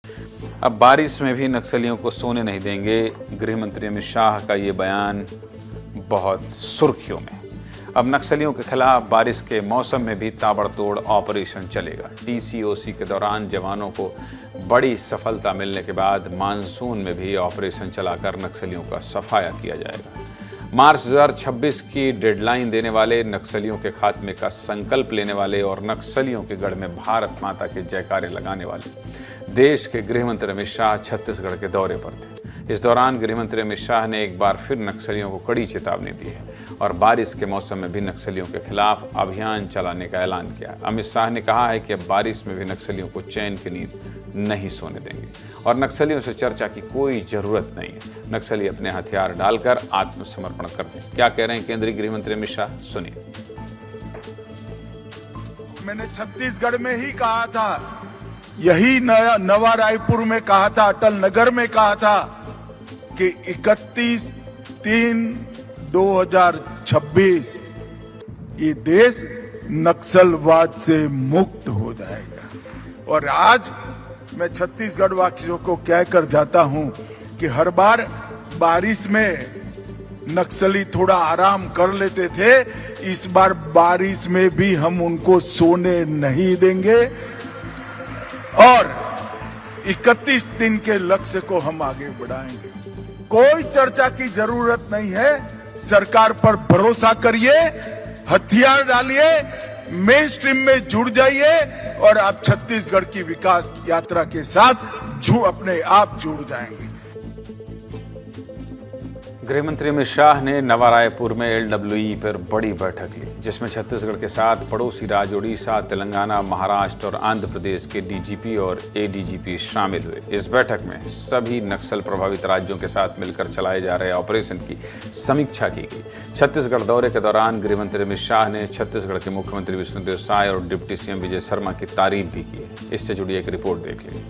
अब बारिश में भी नक्सलियों को सोने नहीं देंगे। गृह मंत्री अमित शाह का ये बयान बहुत सुर्खियों में। अब नक्सलियों के खिलाफ बारिश के मौसम में भी ताबड़तोड़ ऑपरेशन चलेगा। टीसीओसी के दौरान जवानों को बड़ी सफलता मिलने के बाद मानसून में भी ऑपरेशन चलाकर नक्सलियों का सफाया किया जाएगा। मार्च 2026 की डेडलाइन देने वाले, नक्सलियों के खात्मे का संकल्प लेने वाले और नक्सलियों के गढ़ में भारत माता के जयकारे लगाने वाले देश के गृह मंत्री अमित शाह छत्तीसगढ़ के दौरे पर थे। इस दौरान गृह मंत्री अमित शाह ने एक बार फिर नक्सलियों को कड़ी चेतावनी दी है और बारिश के मौसम में भी नक्सलियों के खिलाफ अभियान चलाने का ऐलान किया। अमित शाह ने कहा है कि अब बारिश में भी नक्सलियों को चैन की नींद नहीं सोने देंगे और नक्सलियों से चर्चा की कोई जरूरत नहीं है। नक्सली अपने हथियार डालकर आत्मसमर्पण कर दें। क्या कह रहे हैं केंद्रीय गृह मंत्री अमित शाह, सुनिए। मैंने छत्तीसगढ़ में ही कहा था, यही नवा रायपुर में कहा था, अटल नगर में कहा था कि 31/3/2026 ये देश नक्सलवाद से मुक्त हो जाएगा। और आज मैं छत्तीसगढ़ वासियों को कहकर जाता हूं कि हर बार बारिश में नक्सली थोड़ा आराम कर लेते थे, इस बार बारिश में भी हम उनको सोने नहीं देंगे और 31 दिन के लक्ष्य को हम आगे बढ़ाएंगे। कोई चर्चा की जरूरत नहीं है। सरकार पर भरोसा करिए, हथियार डालिए, मेन स्ट्रीम में जुड़ जाइए और आप छत्तीसगढ़ की विकास यात्रा के साथ अपने आप जुड़ जाएंगे। गृह मंत्री अमित शाह ने नवा रायपुर में LWE पर बड़ी बैठक ली, जिसमें छत्तीसगढ़ के साथ पड़ोसी राज्य ओडिशा, तेलंगाना, महाराष्ट्र और आंध्र प्रदेश के DGP और ADGP शामिल हुए। इस बैठक में सभी नक्सल प्रभावित राज्यों के साथ मिलकर चलाए जा रहे ऑपरेशन की समीक्षा की गई। छत्तीसगढ़ दौरे के दौरान गृह मंत्री अमित शाह ने छत्तीसगढ़ के मुख्यमंत्री विष्णुदेव साय और डिप्टी CM विजय शर्मा की तारीफ भी की है। इससे जुड़ी एक रिपोर्ट देख लीजिए।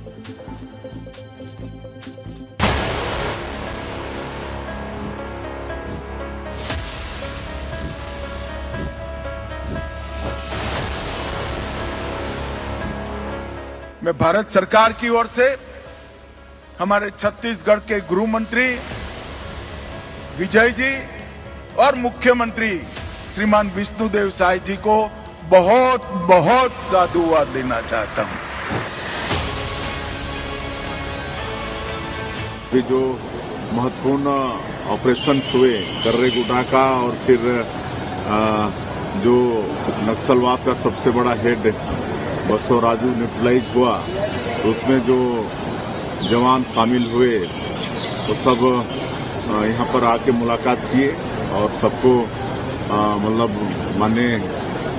मैं भारत सरकार की ओर से हमारे छत्तीसगढ़ के गृह मंत्री विजय जी और मुख्यमंत्री श्रीमान विष्णुदेव साय जी को बहुत बहुत साधुवाद देना चाहता हूं। ये जो महत्वपूर्ण ऑपरेशंस हुए कर्रेगुड़ा का और फिर जो नक्सलवाद का सबसे बड़ा हेड बसवराजू न्यूट्रलाइज हुआ, तो उसमें जो जवान शामिल हुए वो सब यहाँ पर आके मुलाकात किए और सबको मतलब माननीय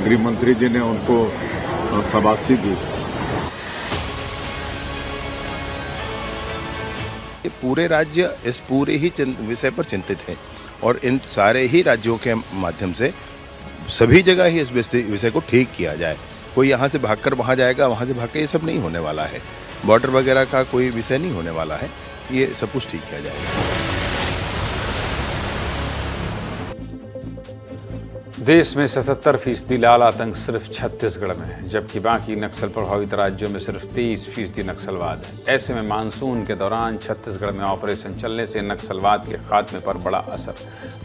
गृह मंत्री जी ने उनको शाबाशी दी। पूरे राज्य इस पूरे ही विषय पर चिंतित हैं और इन सारे ही राज्यों के माध्यम से सभी जगह ही इस विषय को ठीक किया जाए। कोई यहाँ से भागकर वहाँ जाएगा, वहाँ से भाग के, ये सब नहीं होने वाला है। बॉर्डर वगैरह का कोई विषय नहीं होने वाला है, ये सब कुछ ठीक किया जाएगा। देश में 77% लाल आतंक सिर्फ छत्तीसगढ़ में है, जबकि बाकी नक्सल प्रभावित राज्यों में सिर्फ 23% नक्सलवाद है। ऐसे में मानसून के दौरान छत्तीसगढ़ में ऑपरेशन चलने से नक्सलवाद के खात्मे पर बड़ा असर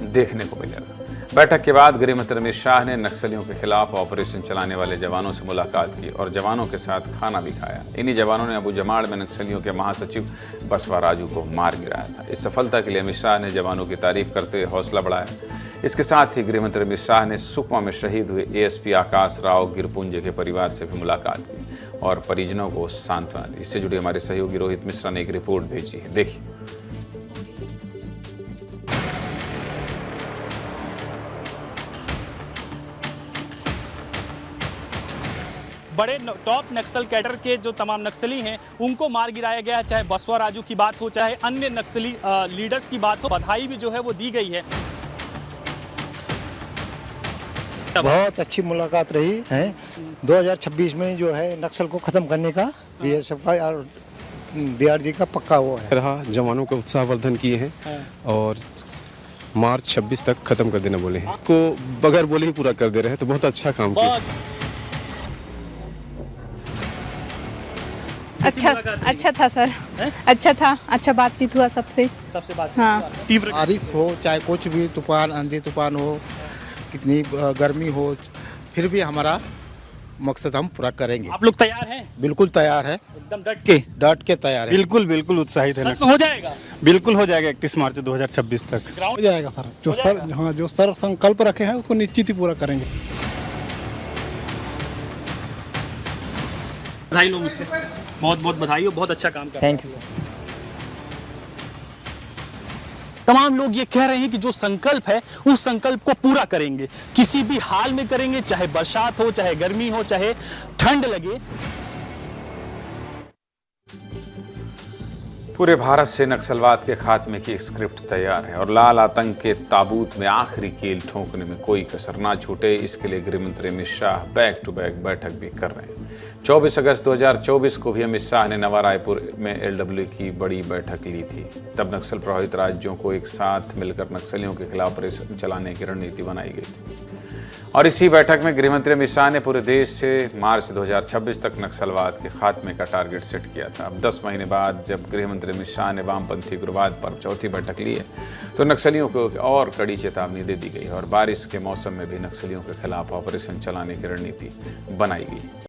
देखने को मिलेगा। बैठक के बाद गृह मंत्री अमित शाह ने नक्सलियों के खिलाफ ऑपरेशन चलाने वाले जवानों से मुलाकात की और जवानों के साथ खाना भी खाया। इन्हीं जवानों ने अबू जमाड़ में नक्सलियों के महासचिव बसवराजू को मार गिराया था। इस सफलता के लिए अमित शाह ने जवानों की तारीफ करते हुए हौसला बढ़ाया। इसके साथ ही गृह मंत्री अमित शाह ने सुकमा में शहीद हुए ASP आकाश राव गिरपुंजे के परिवार से भी मुलाकात की और परिजनों को सांत्वना दी। इससे जुड़े हमारे सहयोगी रोहित मिश्रा ने एक रिपोर्ट भेजी है, देखिए। बड़े टॉप नक्सल कैडर के जो तमाम नक्सली हैं उनको मार गिराया गया है। चाहे बसवराजू की बात हो, चाहे अन्य नक्सली लीडर्स की बात हो, बधाई भी जो है वो दी गई है। बहुत अच्छी मुलाकात रही है। 2026 में जो है नक्सल को खत्म करने का BSF का और DRG का पक्का वो है रहा। जवानों का उत्साहवर्धन किए हैं और मार्च 26 तक खत्म कर देना बोले हैं, को बगैर बोले ही पूरा कर दे रहे हैं, तो बहुत अच्छा काम किया। अच्छा था सर, अच्छा था, अच्छा बातचीत हुआ सबसे। सबसे बात हाँ। तीव्र बारिश हो चाहे कुछ भी तूफान आंधी तूफान हो कितनी गर्मी हो फिर भी हमारा मकसद हम पूरा करेंगे। आप लोग तैयार हैं? बिल्कुल तैयार है, एकदम डट के तैयार है। बिल्कुल बिल्कुल उत्साहित है। हो जाएगा। बिल्कुल हो जाएगा 31 मार्च 2026 तक ग्राउंड हो जाएगा सर। जो सर संकल्प रखे हैं उसको निश्चित ही पूरा करेंगे। बधाई लो मुझसे, बहुत बहुत बधाई हो, बहुत अच्छा काम कर। Thank you sir. तमाम लोग ये कह रहे हैं कि जो संकल्प है उस संकल्प को पूरा करेंगे, किसी भी हाल में करेंगे, चाहे बरसात हो, चाहे गर्मी हो, चाहे ठंड लगे। पूरे भारत से नक्सलवाद के खात्मे की स्क्रिप्ट तैयार है और लाल आतंक के ताबूत में आखिरी कील ठोकने में कोई कसर ना छूटे, इसके लिए गृह मंत्री Amit Shah back to back बैठक भी कर रहे हैं। 24 अगस्त 2024 को भी अमित शाह ने नवा रायपुर में LW की बड़ी बैठक ली थी। तब नक्सल प्रभावित राज्यों को एक साथ मिलकर नक्सलियों के खिलाफ ऑपरेशन चलाने की रणनीति बनाई गई थी और इसी बैठक में गृह मंत्री अमित शाह ने पूरे देश से मार्च 2026 तक नक्सलवाद के खात्मे का टारगेट सेट किया था। अब 10 महीने बाद जब गृह मंत्री अमित शाह ने वामपंथी उग्रवाद पर चौथी बैठक ली है तो नक्सलियों को और कड़ी चेतावनी दे दी गई और बारिश के मौसम में भी नक्सलियों के खिलाफ ऑपरेशन चलाने की रणनीति बनाई गई।